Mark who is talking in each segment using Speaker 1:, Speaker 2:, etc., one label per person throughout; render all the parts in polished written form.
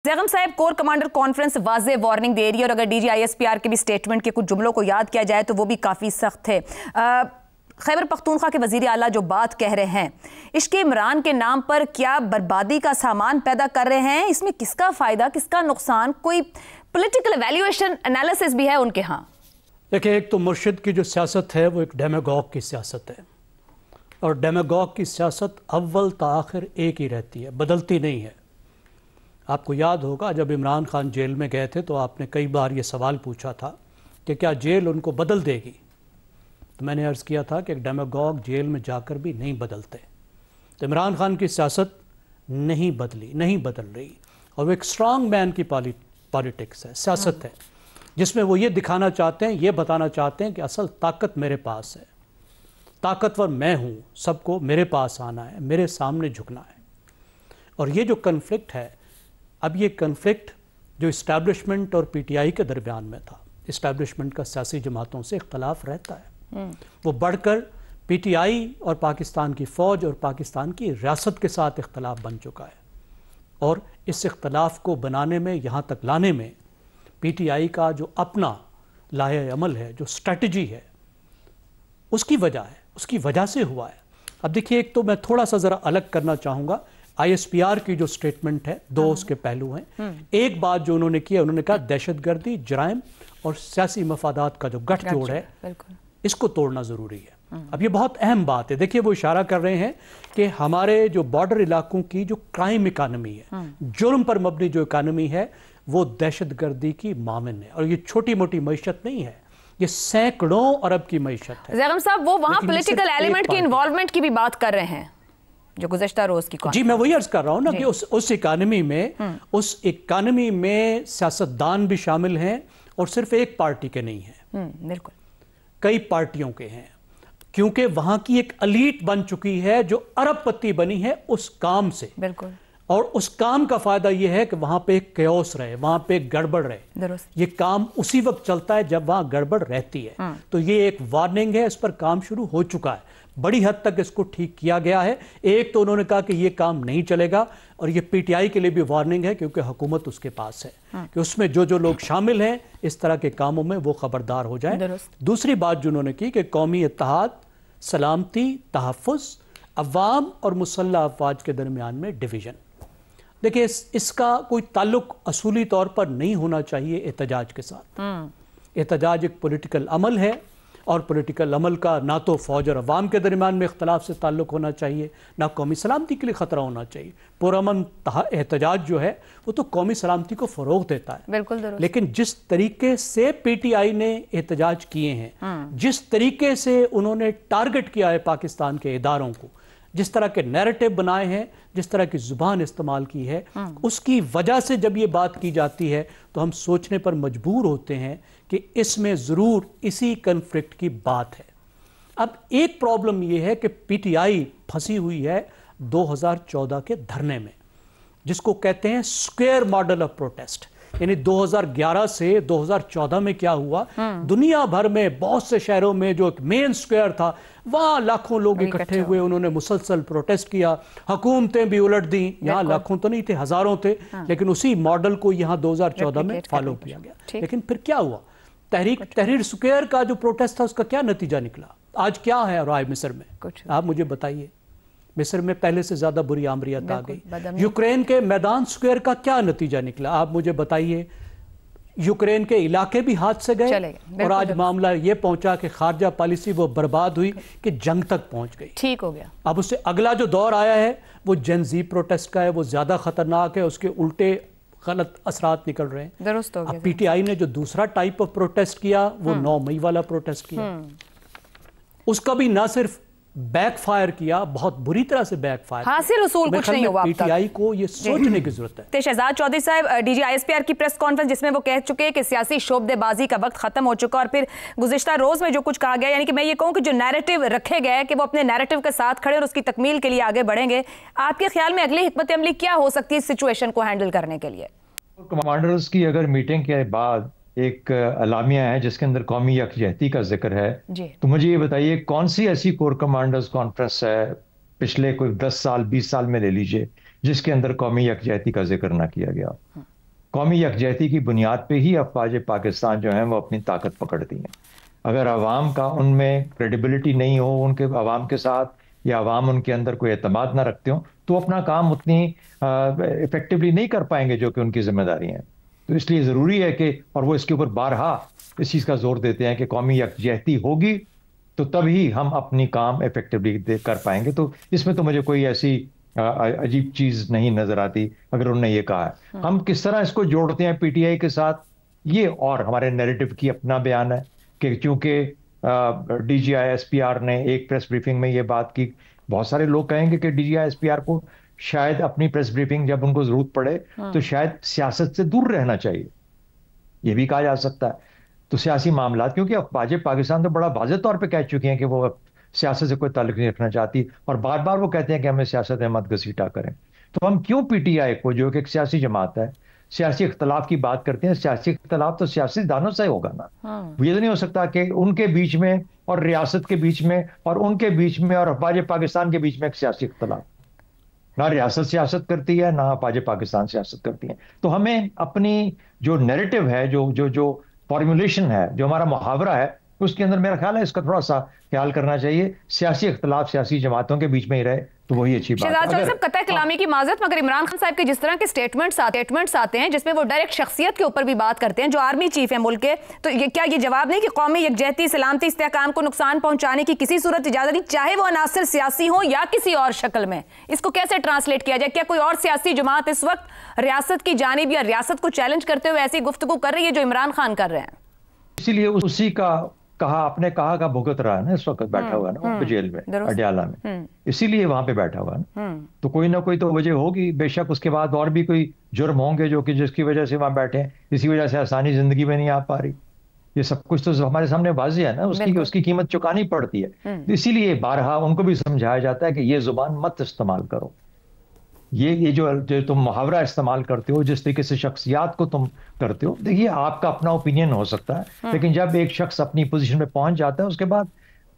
Speaker 1: ज़ैगम साहब, core commander conference वाज़े warning दे रही है और अगर DGISPR के भी स्टेटमेंट के कुछ जुमलों को याद किया जाए तो वो भी काफ़ी सख्त है। खैबर पख्तूनख्वा के वज़ीर आला जो बात कह रहे हैं, इश्क़ इमरान के नाम पर क्या बर्बादी का सामान पैदा कर रहे हैं? इसमें किसका फ़ायदा, किसका नुकसान? कोई पॉलिटिकल एवैल्यूएशन एनालिसिस भी है उनके यहाँ?
Speaker 2: देखिए, एक तो मुर्शिद की जो सियासत है वो एक डेमागॉग की सियासत है और डेमागॉग की सियासत अव्वल ता आखिर एक ही रहती है, बदलती नहीं है। आपको याद होगा जब इमरान खान जेल में गए थे तो आपने कई बार ये सवाल पूछा था कि क्या जेल उनको बदल देगी, तो मैंने अर्ज़ किया था कि एक डेमागॉग जेल में जाकर भी नहीं बदलते। तो इमरान खान की सियासत नहीं बदली, नहीं बदल रही और वो एक स्ट्रांग मैन की पॉलिटिक्स है, सियासत है, जिसमें वो ये दिखाना चाहते हैं, ये बताना चाहते हैं कि असल ताकत मेरे पास है, ताकतवर मैं हूँ, सबको मेरे पास आना है, मेरे सामने झुकना है। और ये जो कन्फ्लिक्ट है, अब ये कन्फ्लिक्ट जो इस्टेब्लिशमेंट और PTI के दरमियान में था, इस्टेब्लिशमेंट का सियासी जमातों से इख्तलाफ रहता है, वो बढ़कर PTI और पाकिस्तान की फ़ौज और पाकिस्तान की रियासत के साथ इख्तलाफ बन चुका है। और इस इख्तलाफ को बनाने में, यहाँ तक लाने में PTI का जो अपना लाहे अमल है, जो स्ट्रेटजी है, उसकी वजह है, उसकी वजह से हुआ है। अब देखिए, एक तो मैं थोड़ा सा ज़रा अलग करना चाहूँगा ISPR की जो स्टेटमेंट है, दो उसके पहलू हैं। एक बात जो उन्होंने किया, उन्होंने कहा दहशतगर्दी, जराइम और सियासी मफादात का जो गठजोड़ है, इसको तोड़ना ज़रूरी है। अब ये बहुत अहम बात है। देखिए, वो इशारा कर रहे हैं कि हमारे जो बॉर्डर इलाकों की जो क्राइम इकानमी है, जुर्म पर मबनी जो इकानमी है, वो दहशतगर्दी की मामिन है और ये छोटी मोटी मईशत नहीं है, ये सैकड़ों अरब की मईशत है।
Speaker 1: ज़ैगम साहब, वो वहाँ पॉलिटिकल एलिमेंट की इन्वॉल्वमेंट की भी बात कर रहे हैं जो गुज़श्ता रोज की।
Speaker 2: जी, मैं वही अर्ज कर रहा हूँ ना कि उस इकानमी में सियासतदान भी शामिल हैं और सिर्फ एक पार्टी के नहीं हैं,
Speaker 1: बिल्कुल
Speaker 2: कई पार्टियों के हैं, क्योंकि वहां की एक एलीट बन चुकी है जो अरबपति बनी है उस काम से।
Speaker 1: बिल्कुल।
Speaker 2: और उस काम का फायदा यह है कि वहां पे एक कैओस रहे, वहां पे एक गड़बड़ रहे। ये काम उसी वक्त चलता है जब वहां गड़बड़ रहती है। तो ये एक वार्निंग है, इस पर काम शुरू हो चुका है, बड़ी हद तक इसको ठीक किया गया है। एक तो उन्होंने कहा कि ये काम नहीं चलेगा और ये PTI के लिए भी वार्निंग है क्योंकि हुकूमत उसके पास है कि उसमें जो जो लोग शामिल हैं इस तरह के कामों में वो खबरदार हो जाए। दूसरी बात जो उन्होंने की कि कौमी इत्तेहाद, सलामती, तहफ़्फ़ुज़, अवाम और मुसल्लह अफ़वाज के दरमियान में डिवीज़न। देखिए, इसका कोई ताल्लुक असूली तौर पर नहीं होना चाहिए एहतजाज के साथ। एहतजाज एक पॉलिटिकल अमल है और पॉलिटिकल अमल का ना तो फ़ौज और अवाम के दरमियान में इख्तलाफ से ताल्लुक़ होना चाहिए, ना कौमी सलामती के लिए ख़तरा होना चाहिए। पुरअमन एहतजाज जो है वो तो कौमी सलामती को फ़रोग़ देता है।
Speaker 1: बिल्कुल दुरुस्त। लेकिन
Speaker 2: जिस तरीके से PTI ने एहतजाज किए हैं, जिस तरीके से उन्होंने टारगेट किया है पाकिस्तान के इदारों को, जिस तरह के नैरेटिव बनाए हैं, जिस तरह की ज़ुबान इस्तेमाल की है, उसकी वजह से जब ये बात की जाती है तो हम सोचने पर मजबूर होते हैं कि इसमें ज़रूर इसी कन्फ्लिक्ट की बात है। अब एक प्रॉब्लम ये है कि PTI फंसी हुई है 2014 के धरने में, जिसको कहते हैं स्क्वायर मॉडल ऑफ प्रोटेस्ट। यानी 2011 से 2014 में क्या हुआ, दुनिया भर में बहुत से शहरों में जो एक मेन स्क्वायर था, वहां लाखों लोग इकट्ठे हुए, उन्होंने मुसलसल प्रोटेस्ट किया, हुकूमतें भी उलट दी। यहाँ लाखों तो नहीं थे, हजारों थे, लेकिन उसी मॉडल को यहाँ 2014 में फॉलो किया गया। लेकिन फिर क्या हुआ, तहरीर स्क्वायर का जो प्रोटेस्ट था उसका क्या नतीजा निकला? आज क्या है राय मिस्र में, आप मुझे बताइए। मिस्र में पहले से ज्यादा बुरी आमरियत आ गई। यूक्रेन के मैदान स्क्वायर का क्या नतीजा निकला, आप मुझे बताइए। यूक्रेन के इलाके भी हाथ से गए और आज मामला ये पहुंचा कि खारजा पॉलिसी वो बर्बाद हुई कि जंग तक पहुंच गई।
Speaker 1: ठीक हो गया।
Speaker 2: अब उससे अगला जो दौर आया है वो जेन ज़ी प्रोटेस्ट का है, वो ज्यादा खतरनाक है, उसके उल्टे गलत असरात निकल रहे हैं।
Speaker 1: दुरुस्त हो गया।
Speaker 2: अब PTI ने जो दूसरा टाइप ऑफ प्रोटेस्ट किया वो 9 मई वाला प्रोटेस्ट किया, उसका भी ना सिर्फ बैकफायर किया, बहुत बुरी तरह से बैकफायर।
Speaker 1: हासिल उसूल कुछ नहीं हुआ।
Speaker 2: PTI को ये सोचने की जरूरत है।
Speaker 1: तो शहजाद चौधरी साहब, DGISPR की प्रेस कॉन्फ्रेंस जिसमें वो कह चुके हैं कि सियासी शोबदेबाजी का वक्त खत्म हो चुका और फिर गुज़िश्ता रोज में जो कुछ कहा गया, यानी कि मैं ये कहूँ कि जो नैरेटिव रखे गए कि वो अपने नैरेटिव के साथ खड़े और उसकी तकमील के लिए आगे बढ़ेंगे, आपके ख्याल में अगली हिकमत अमली क्या हो सकती है इस सिचुएशन को हैंडल करने के लिए?
Speaker 3: कमांडर्स की अगर मीटिंग के बाद एक अलामिया है जिसके अंदर कौमी यकजहती का जिक्र है, तो मुझे ये बताइए कौन सी ऐसी कोर कमांडर्स कॉन्फ्रेंस है पिछले कोई 10 साल 20 साल में ले लीजिए जिसके अंदर कौमी यकजहती का जिक्र ना किया गया। قومی یکجہتی کی بنیاد پہ ہی افواج پاکستان جو ہیں وہ اپنی طاقت پکڑتی ہیں. اگر عوام کا ان میں کریڈیبلٹی نہیں ہو ان کے عوام کے ساتھ، یا عوام ان کے اندر کوئی اعتماد نہ رکھتے ہوں، تو اپنا کام اتنی افیکٹولی نہیں کر پائیں گے جو کہ ان کی ذمہ داری ہیں. تو اس لیے ضروری ہے کہ، اور وہ اس کے اوپر بارہا اس چیز کا زور دیتے ہیں کہ قومی یکجہتی ہوگی تو تب ہی ہم اپنی کام افیکٹولی کر پائیں گے. تو اس میں تو مجھے کوئی ایسی عجیب چیز نہیں نظر آتی اگر انہوں نے یہ کہا ہے. ہم کس طرح اس کو جوڑتے ہیں پی ٹی آئی کے ساتھ، یہ اور ہمارے نیریٹو کی اپنا بیان ہے کہ چونکہ D G I S P R نے ایک پریس بریفنگ میں یہ بات کی. بہت سارے لوگ کہیں گے کہ D G I S P R کو شاید اپنی پریس بریفنگ جب ان کو ضرورت پڑے تو شاید سیاست سے دور رہنا چاہیے، یہ بھی کہا جا سکتا ہے. تو سیاسی معاملات، کیونکہ افواج پاکستان تو بڑا واضح طور پہ کہہ چکے ہیں کہ وہ سیاست سے کوئی تعلق نہیں رکھنا چاہتی، اور بار بار وہ کہتے ہیں کہ ہمیں سیاست مت گھسیٹا کریں. تو ہم کیوں پی ٹی آئی کو، جو کہ ایک سیاسی جماعت ہے، سیاسی اختلاف کی بات کرتے ہیں؟ سیاسی اختلاف تو سیاسی دانوں سے ہوگا نا. یہ تو نہیں ہو سکتا کہ ان کے بیچ میں اور ریاست کے بیچ میں اور ان کے بیچ میں اور افواج پاکستان کے بیچ میں ایک سیاسی اختلاف. نہ ریاست سیاست کرتی ہے، نہ افواج پاکستان سیاست کرتی ہیں. تو ہمیں اپنی جو نیریٹو ہے، جو فارمولیشن ہے، جو ہمارا محاورہ ہے، اس کے اندر میرا خیال ہے اس کا تھوڑا سا خیال کرنا چاہیے. سیاسی اختلاف سیاسی جماعتوں کے بیچ میں ہی رہے تو وہی اچھی بات ہے.
Speaker 1: شہزاد چودھری صاحب، قطع کلامی کی معذرت، مگر عمران خان صاحب کے جس طرح کے سٹیٹمنٹس آتے ہیں جس میں وہ ڈائریکٹ شخصیت کے اوپر بھی بات کرتے ہیں جو آرمی چیف ہیں ملک کے، تو کیا یہ جواب نہیں کہ قومی یکجہتی سلامتی استحکام کو نقصان پہنچانے کی کسی صورت اجازت نہیں، چاہے وہ عناصر سیاسی ہوں یا کسی اور شکل میں؟ اس کو کیسے ٹرانسلیٹ کیا جائے؟ کیا کوئی اور سیاسی جماعت اس وقت ریاست کی جانب یا ریاست کو چیلنج کرتے ہوئے ایسی گفتگو کر رہی ہے جو عمران خان کر رہے ہیں؟
Speaker 3: اسی لیے اسی کا آپ نے کہا کا بھگت رہا ہے نا، اس وقت بیٹھا ہوا ہے نا جیل میں اڈیالہ میں، اسی لیے وہاں پہ بیٹھا ہوا ہے نا. تو کوئی نہ کوئی تو وجہ ہوگی بے شک. اس کے بعد اور بھی کوئی جرم ہوں گے جو کہ جس کی وجہ سے وہاں بیٹھے ہیں، اسی وجہ سے آسانی زندگی میں نہیں آ پا رہی. یہ سب کچھ تو ہمارے سامنے واضح ہے نا، اس کی قیمت چکانی پڑتی ہے. اسی لیے بارہا ان کو بھی سمجھایا جاتا ہے کہ یہ زبان مت استعمال کرو. یہ جو تم محاورہ استعمال کرتے ہو، جس طریقے سے شخصیات کو تم کرتے ہو، دیکھیے آپ کا اپنا اوپینین ہو سکتا ہے، لیکن جب ایک شخص اپنی پوزیشن پہ پہنچ جاتا ہے اس کے بعد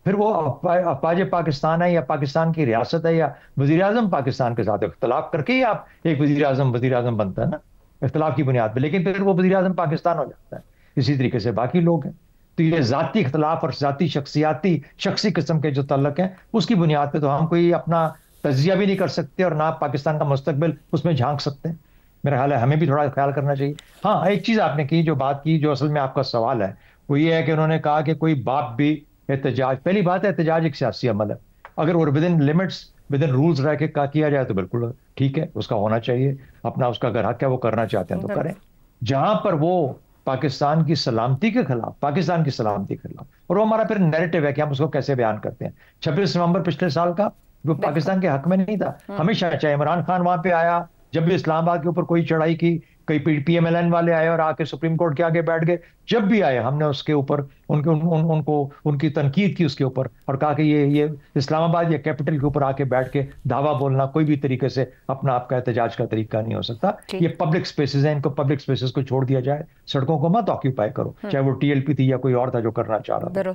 Speaker 3: پھر وہ افواج پاکستان ہے یا پاکستان کی ریاست ہے یا وزیر اعظم پاکستان کے ساتھ اختلاف کر کے ہی آپ ایک وزیر اعظم بنتا ہے نا، اختلاف کی بنیاد پہ، لیکن پھر وہ وزیر اعظم پاکستان ہو جاتا ہے. اسی طریقے سے باقی لوگ ہیں. تو یہ ذاتی اختلاف اور ذاتی شخصی قسم کے جو تعلق ہیں، اس کی بنیاد پہ تو ہم کوئی اپنا تجزیہ بھی نہیں کر سکتے اور نہ پاکستان کا مستقبل اس میں جھانک سکتے ہیں. میرا خیال ہے ہمیں بھی تھوڑا خیال کرنا چاہیے. ہاں، ایک چیز آپ نے کی، جو بات کی، جو اصل میں آپ کا سوال ہے، وہ یہ ہے کہ انہوں نے کہا کہ کوئی باپ بھی احتجاج، پہلی بات ہے احتجاج ایک سیاسی عمل ہے، اگر وہ within limits within rules رہ کے کیا جائے تو بالکل ٹھیک ہے، اس کا ہونا چاہیے، اپنا اس کا اگر حق ہے وہ کرنا چاہتے ہیں تو کریں. جہاں پر وہ پاکستان کی سلامتی کے خلاف، اور وہ ہمارا پھر نیریٹو ہے کہ ہم اس کو کیسے بیان کرتے ہیں. 26 نومبر پچھلے سال کا وہ پاکستان کے حق میں نہیں تھا. ہمیشہ چاہے عمران خان وہاں پہ آیا، جب بھی اسلام آباد کے اوپر کوئی چڑھائی کی، کئی پی ایم ایل این والے آئے اور آ کے سپریم کورٹ کے آگے بیٹھ گئے، جب بھی آئے ہم نے اس کے اوپر ان کی تنقید کی اس کے اوپر، اور کہا کہ یہ اسلام آباد یا کیپٹل کے اوپر آ کے بیٹھ کے دعویٰ بولنا کوئی بھی طریقے سے اپنا آپ کا احتجاج کا طریقہ نہیں ہو سکتا. یہ پبلک سپیسز ہیں، ان کو پبلک سپیسز کو چھوڑ دیا جائے، سڑکوں کو مت آکیوپائی کرو، چاہے وہ ٹی ایل پی تھی یا کوئی اور تھا جو کرنا چاہ رہا تھا.